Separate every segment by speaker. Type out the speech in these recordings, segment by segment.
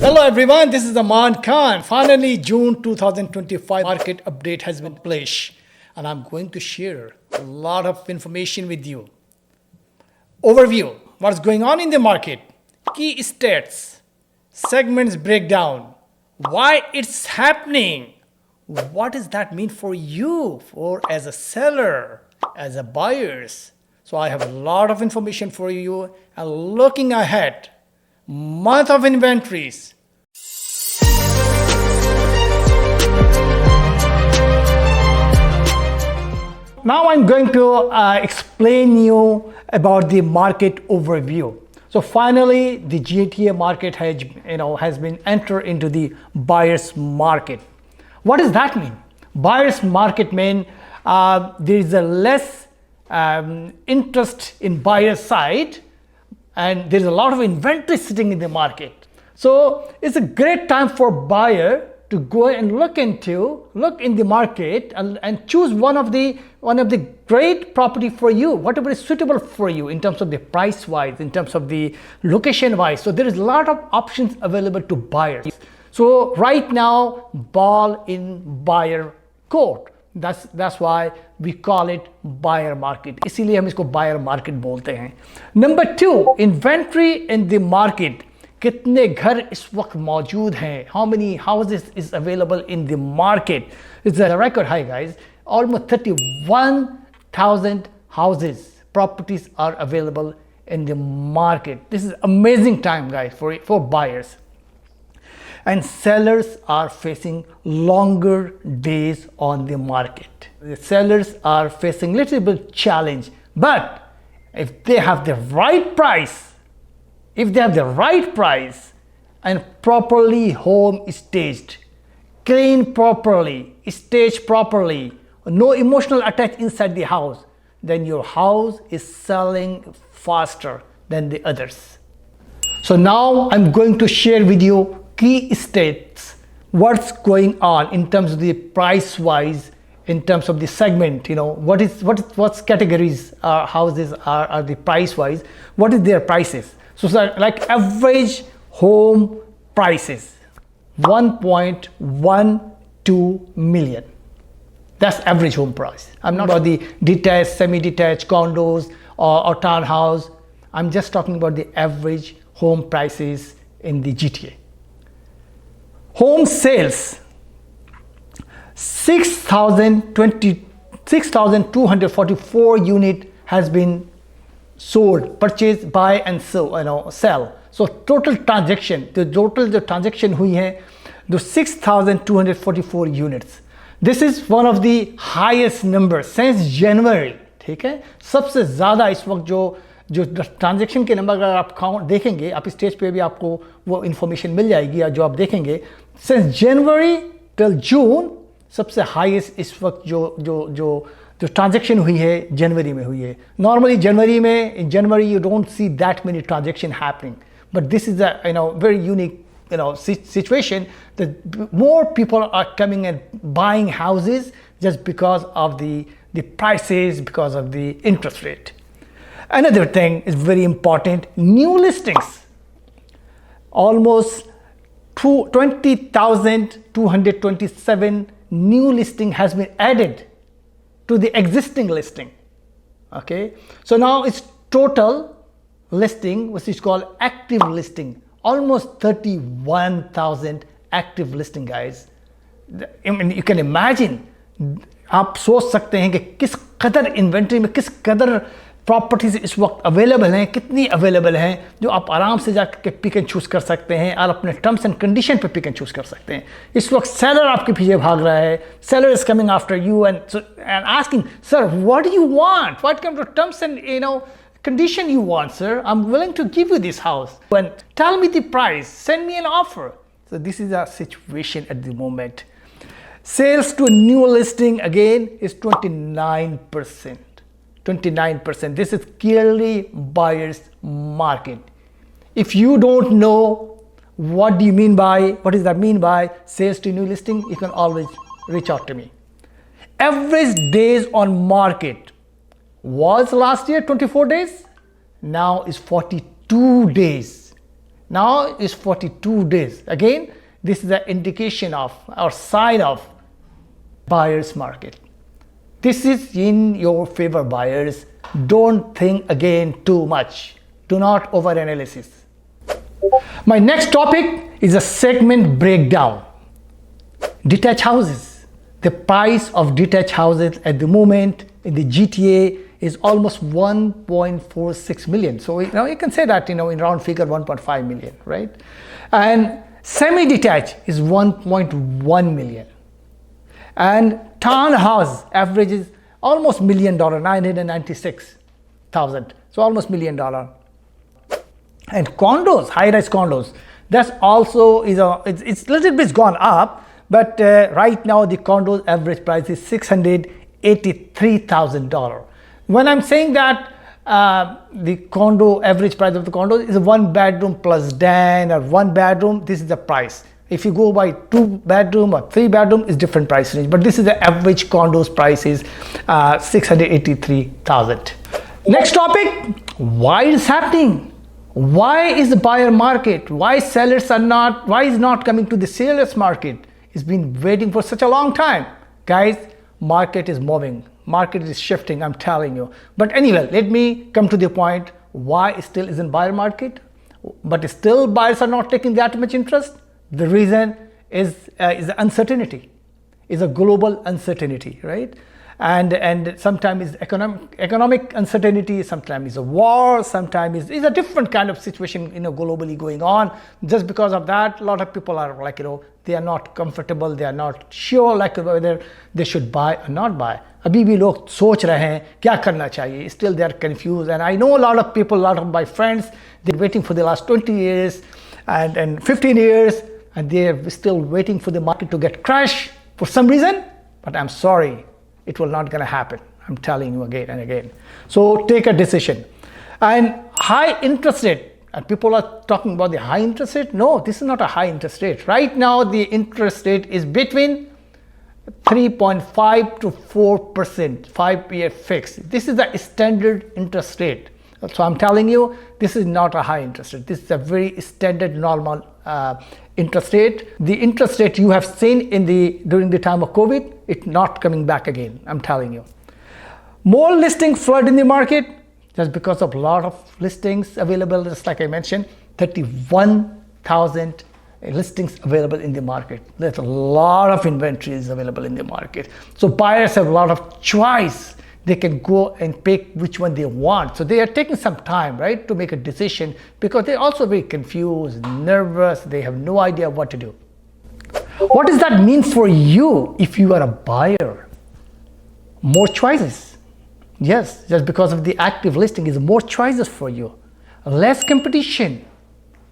Speaker 1: Hello everyone, this is Aman Khan. Finally, June 2025 market update has been published and I'm going to share a lot of information with you. Overview, what's going on in the market, key stats, segments breakdown, why it's happening, what does that mean for you, for as a seller, as a buyers. So I have a lot of information for you and looking ahead, month of inventories. Now I'm going to explain you about the market overview. So finally, the GTA market has been entered into the buyer's market. What does that mean? Buyer's market means there is a less interest in buyer's side and there's a lot of inventory sitting in the market. So it's a great time for buyer to go and look in the market and choose one of the great property for you, whatever is suitable for you in terms of the price wise, in terms of the location wise. So there is a lot of options available to buyers. So right now, ball in buyer court. That's why we call it buyer market. इसीलिए हम इसको buyer market बोलते हैं. Number 2, inventory in the market. कितने घर इस वक्त मौजूद हैं? How many houses is available in the market? It's a record high, guys. Almost 31,000 houses, properties are available in the market. This is amazing time, guys, for buyers. And sellers are facing longer days on the market. The sellers are facing little bit challenge, but if they have the right price, and properly home staged, clean properly, staged properly, no emotional attach inside the house, then your house is selling faster than the others. So now I'm going to share with you key stats, what's going on in terms of the price wise, in terms of the segment, what categories houses are the price wise, what is their prices. So like average home prices, 1.12 million. That's average home price. I'm not about the detached, semi-detached condos or townhouse. I'm just talking about the average home prices in the GTA. Home sales, 6,244 unit has been sold, purchase, buy and sell. So total transaction, the transaction हुई है, the 6,244 units. This is one of the highest numbers since January. ठीक है, सबसे ज़्यादा इस वक्त जो transaction के नंबर अगर आप काउंट देखेंगे, आप स्टेज पे भी आपको वो इन्फॉर्मेशन मिल जाएगी, या जो आप देखेंगे सिंस जनवरी टिल जून सबसे हाईएस्ट इस वक्त जो ट्रांजेक्शन हुई है जनवरी में हुई है. नॉर्मली जनवरी में, in January you don't see that many transaction happening, but this is a very unique situation that more people are coming and buying houses just because of the prices, because of the interest rate. Another thing is very important, new listings. Almost 20,227 new listing has been added to the existing listing. Okay, so now it's total listing, which is called active listing. Almost 31,000 active listing, guys. I mean, you can imagine, आप सोच सकते हैं कि किस कदर inventory में किस कदर प्रॉपर्टीज इस वक्त अवेलेबल हैं, कितनी अवेलेबल हैं, जो आप आराम से जाकर पिक एंड चूज़ कर सकते हैं और अपने टर्म्स एंड कंडीशन पे पिक एंड चूज़ कर सकते हैं. इस वक्त सेलर आपके पीछे भाग रहा है, seller is coming after you and asking, sir what do you want, what kind of terms and condition you want, sir. I'm willing to give you this house. And tell me the price. Send me an offer. So this is our situation at the moment. Sales to new listing again is 29%. 29%. This is clearly buyer's market. If you don't know what do you mean by, what does that mean by sales to new listing, you can always reach out to me. Average days on market was last year 24 days, now is 42 days. Now is 42 days. Again, this is an indication of or sign of buyer's market. This is in your favor, buyers. Don't think again too much. Do not overanalysis. My next topic is a segment breakdown. Detached houses. The price of detached houses at the moment in the GTA is almost 1.46 million. So now you can say that in round figure 1.5 million, right? And semi-detached is 1.1 million. And townhouse averages almost $1 million, 996,000. So almost $1 million. And condos, high-rise condos, that's also it's little bit gone up, but right now the condos average price is $683,000. When I'm saying that the condo average price of the condo is a 1 bedroom plus den or 1 bedroom, this is the price. If you go by 2 bedroom or 3 bedroom, is different price range. But this is the average condos price is 683,000. Next topic, why is happening? Why is the buyer market? Why sellers are not? Why is not coming to the sellers market? It's been waiting for such a long time, guys. Market is moving. Market is shifting. I'm telling you. But anyway, let me come to the point. Why it still isn't buyer market? But still buyers are not taking that much interest. The reason is uncertainty. Is a global uncertainty, right? And sometimes is economic uncertainty, sometimes is a war, sometimes is a different kind of situation globally going on. Just because of that, a lot of people are like they are not comfortable, they are not sure like whether they should buy or not buy. अभी भी लोग सोच रहे हैं क्या करना चाहिए. Still they are confused, and I know a lot of people, a lot of my friends, they're waiting for the last 20 years and 15 years, and they're still waiting for the market to get crashed for some reason. But I'm sorry, it will not gonna happen. I'm telling you again and again. So take a decision. And high interest rate, and people are talking about the high interest rate. No, this is not a high interest rate. Right now, the interest rate is between 3.5 to 4%, 5-year fixed. This is the standard interest rate. So I'm telling you, this is not a high interest rate. This is a very standard normal interest rate. The interest rate you have seen during the time of COVID, it's not coming back again. I'm telling you. More listings flood in the market just because of a lot of listings available. Just like I mentioned, 31,000 listings available in the market. There's a lot of inventories available in the market. So buyers have a lot of choice. They can go and pick which one they want. So they are taking some time, right, to make a decision because they're also very confused, nervous. They have no idea what to do. What does that mean for you if you are a buyer? More choices. Yes, just because of the active listing is more choices for you. Less competition.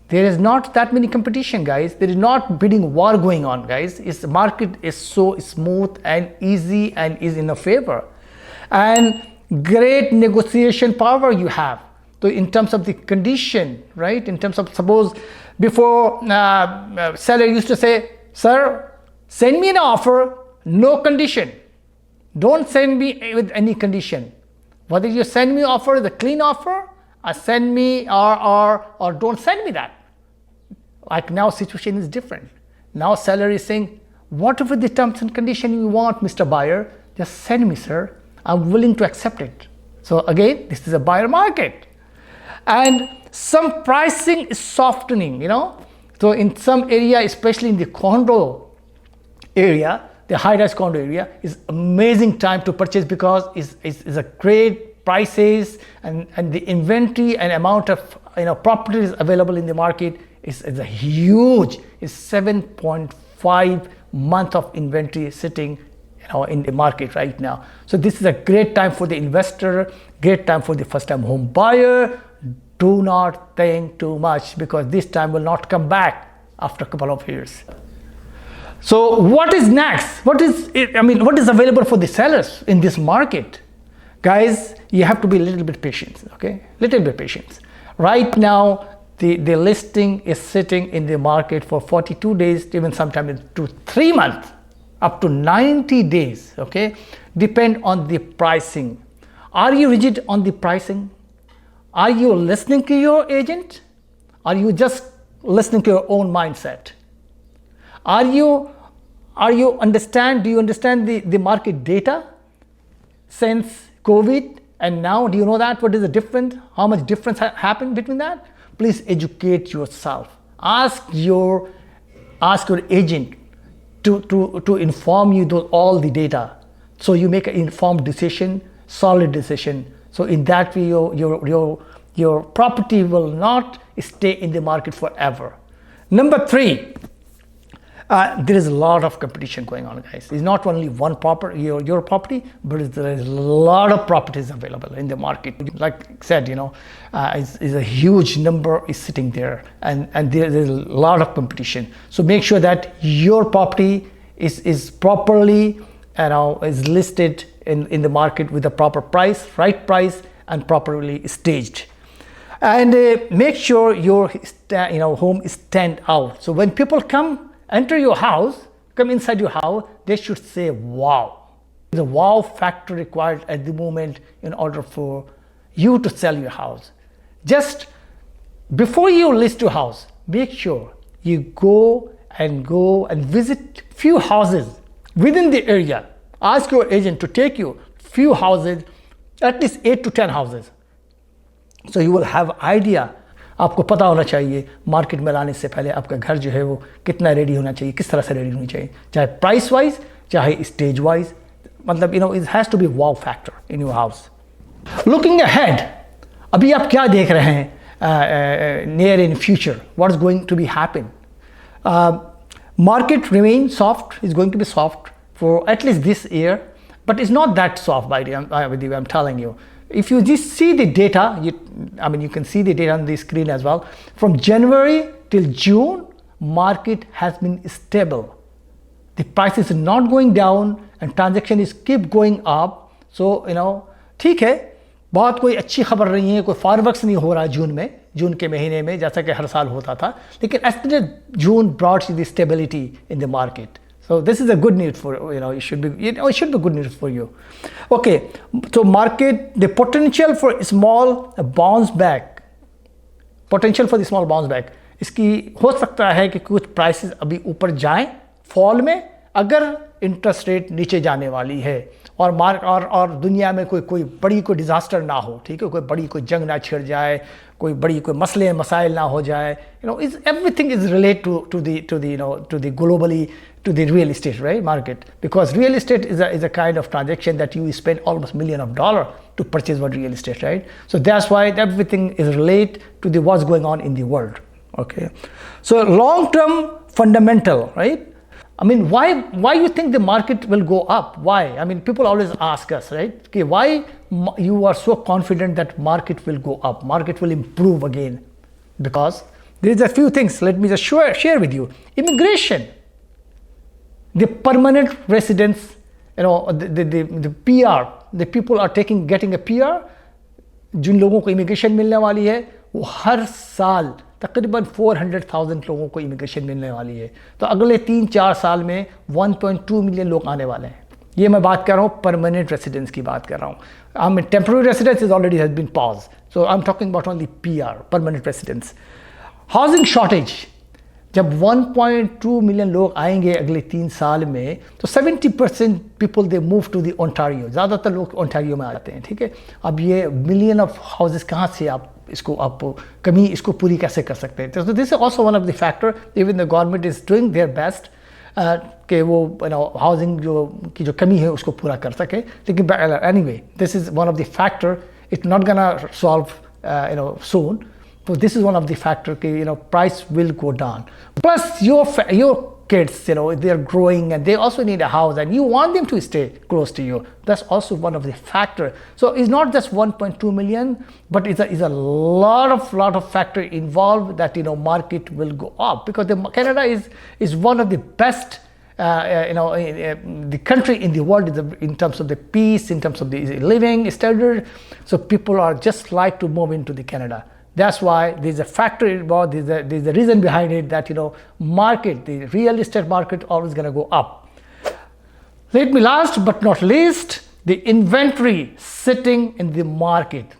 Speaker 1: There is not that many competition, guys. There is not bidding war going on, guys. The market is so smooth and easy and is in a favor. And great negotiation power you have. So in terms of the condition, right? In terms of, suppose before seller used to say, sir, send me an offer, no condition. Don't send me with any condition. Whether you send me offer, the clean offer, or send me or don't send me that. Like now situation is different. Now seller is saying, whatever the terms and condition you want, Mr. Buyer, just send me, sir. I'm willing to accept it. So again, this is a buyer market. And some pricing is softening, So in some area, especially in the condo area, the high-rise condo area is amazing time to purchase because it's a great prices and the inventory and amount of properties available in the market is a huge. It's 7.5 months of inventory sitting in the market right now. So this is a great time for the investor, great time for the first-time home buyer. Do not think too much because this time will not come back after a couple of years. So what is next? What is available for the sellers in this market? Guys, you have to be a little bit patient, okay? Little bit patient. Right now, the listing is sitting in the market for 42 days, even sometimes to 3 months. Up to 90 days, okay? Depend on the pricing. Are you rigid on the pricing? Are you listening to your agent? Are you just listening to your own mindset? Do you understand the market data since COVID and now? Do you know that? What is the difference? How much difference happened between that? Please educate yourself. Ask your agent to inform you all the data, so you make an informed decision, solid decision. So in that way, your property will not stay in the market forever. Number 3, there is a lot of competition going on, guys. It's not only one property, your property, but there is a lot of properties available in the market. Like I said, is a huge number is sitting there, and there's a lot of competition. So make sure that your property is properly, is listed in the market with the proper price, right price, and properly staged. And make sure your home is stand out. So when people come inside your house, they should say, wow. The wow factor required at the moment in order for you to sell your house. Just before you list your house, make sure you go and visit few houses within the area. Ask your agent to take you few houses, at least 8 to 10 houses. So you will have idea. आपको पता होना चाहिए market में लाने से पहले आपका घर जो है वो कितना रेडी होना चाहिए, किस तरह से रेडी होनी चाहिए, चाहे प्राइस वाइज, चाहे स्टेज वाइज. मतलब it has to be wow factor in your house. Looking ahead, अभी आप क्या देख रहे हैं near in future? What is going to be happen? Market remains soft, is going to be soft for at least this year, but it's not that soft by the way, I'm telling you. If you just see the data, you can see the data on the screen as well. From January till June, market has been stable. The price is not going down and transaction is keep going up. So, ठीक है, बहुत कोई अच्छी खबर नहीं है, कोई fireworks नहीं हो रहा जून के महीने में जैसा कि हर साल होता था, लेकिन as June brought the stability in the market. So this is a good news for it should be good news for you. Okay, so market, the potential for small bounce back, इसकी हो सकता है कि कुछ prices अभी ऊपर जाएं fall में, अगर इंटरेस्ट रेट नीचे जाने वाली है और दुनिया में कोई बड़ी डिजास्टर ना हो, ठीक है, कोई बड़ी जंग ना छिड़ जाए, कोई बड़ी मसले मसाइल ना हो जाए. Everything is related to the globally to the real estate, right, market, because real estate is a kind of transaction that you spend almost $1 million to purchase one real estate, right? So that's why everything is related to what's going on in the world. Okay, so long-term fundamental, right? Why you think the market will go up? Why? People always ask us, right? Okay, why you are so confident that market will go up, market will improve again? Because there is a few things. Let me just share with you. Immigration, the permanent residents, the PR, the people are getting a PR. जिन लोगों को immigration मिलने वाली है, वो हर साल तकरीबन 400,000 लोगों को इमिग्रेशन मिलने वाली है. तो अगले 3-4 साल में 1.2 मिलियन लोग आने वाले हैं. ये मैं बात कर रहा हूँ परमानेंट रेसिडेंस की बात कर रहा हूँ. Temporary residence is already has been pause, so I am talking about only PR, permanent residence. Housing shortage, जब 1.2 मिलियन लोग आएंगे अगले 3 साल में, तो 70% people they move to the Ontario. ज़्यादातर लोग ओंटारियो में आते हैं, ठीक है. अब ये मिलियन ऑफ हाउसेस कहाँ से आप कमी इसको पूरी कैसे कर सकते हैं? तो this is also one of the factor. Even the government is doing their best कि वो हाउसिंग की जो कमी है उसको पूरा कर सके. लेकिन anyway, this is one of the factor. It's not gonna solve soon. So this is one of the factors, price will go down. Plus your kids, they are growing and they also need a house and you want them to stay close to you. That's also one of the factors. So it's not just 1.2 million, but it's a lot of factor involved that, market will go up, because Canada is one of the best, the country in the world in terms of the peace, in terms of the living standard. So people are just like to move into the Canada. That's why there's a factor involved, there's a reason behind it that, market, the real estate market always going to go up. Let me last but not least, the inventory sitting in the market.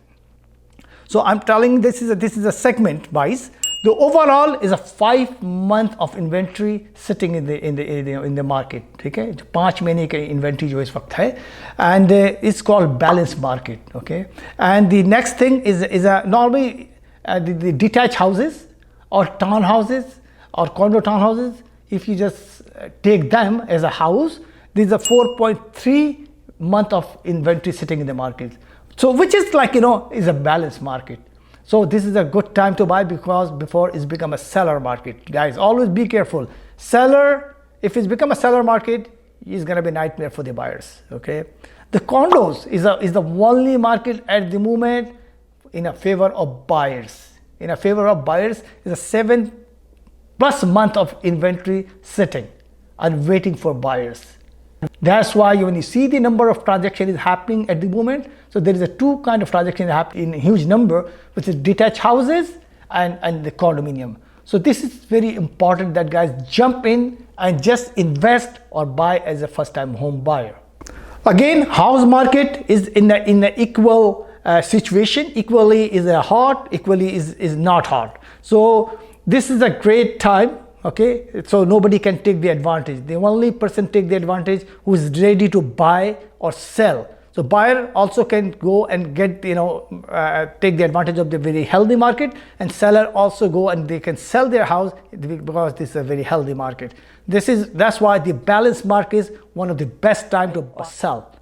Speaker 1: So I'm telling this is a segment wise. The overall is a 5 month of inventory sitting in the market. ठीक है, 5 महीने का inventory जो इस वक्त है, and it's called balanced market. Okay, and the next thing is a normally the detached houses or townhouses or condo townhouses. If you just take them as a house, there's a 4.3 month of inventory sitting in the market. So which is like, is a balanced market. So this is a good time to buy because before it's become a seller market. Guys, always be careful. Seller, if it's become a seller market, it's gonna be a nightmare for the buyers. Okay. The condos is the only market at the moment in a favor of buyers. In a favor of buyers is a 7+ month of inventory sitting and waiting for buyers. That's why when you see the number of transactions is happening at the moment, so there is a 2 kind of transactions happening in huge number, which is detached houses and the condominium. So this is very important that guys jump in and just invest or buy as a first-time home buyer. Again, house market is in the equal situation. Equally is hot, equally is not hot. So this is a great time. Okay, so nobody can take the advantage. The only person take the advantage who is ready to buy or sell. So buyer also can go and get, take the advantage of the very healthy market, and seller also go and they can sell their house because this is a very healthy market. That's why the balanced market is one of the best time to sell.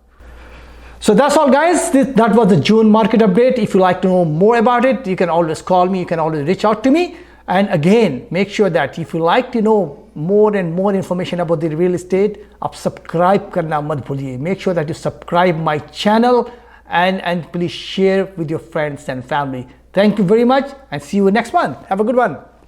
Speaker 1: So that's all, guys. That was the June market update. If you like to know more about it, you can always call me, you can always reach out to me. And again, make sure that if you like to know more and more information about the real estate, आप subscribe करना मत भूलिए. Make sure that you subscribe my channel and please share with your friends and family. Thank you very much and see you next month. Have a good one.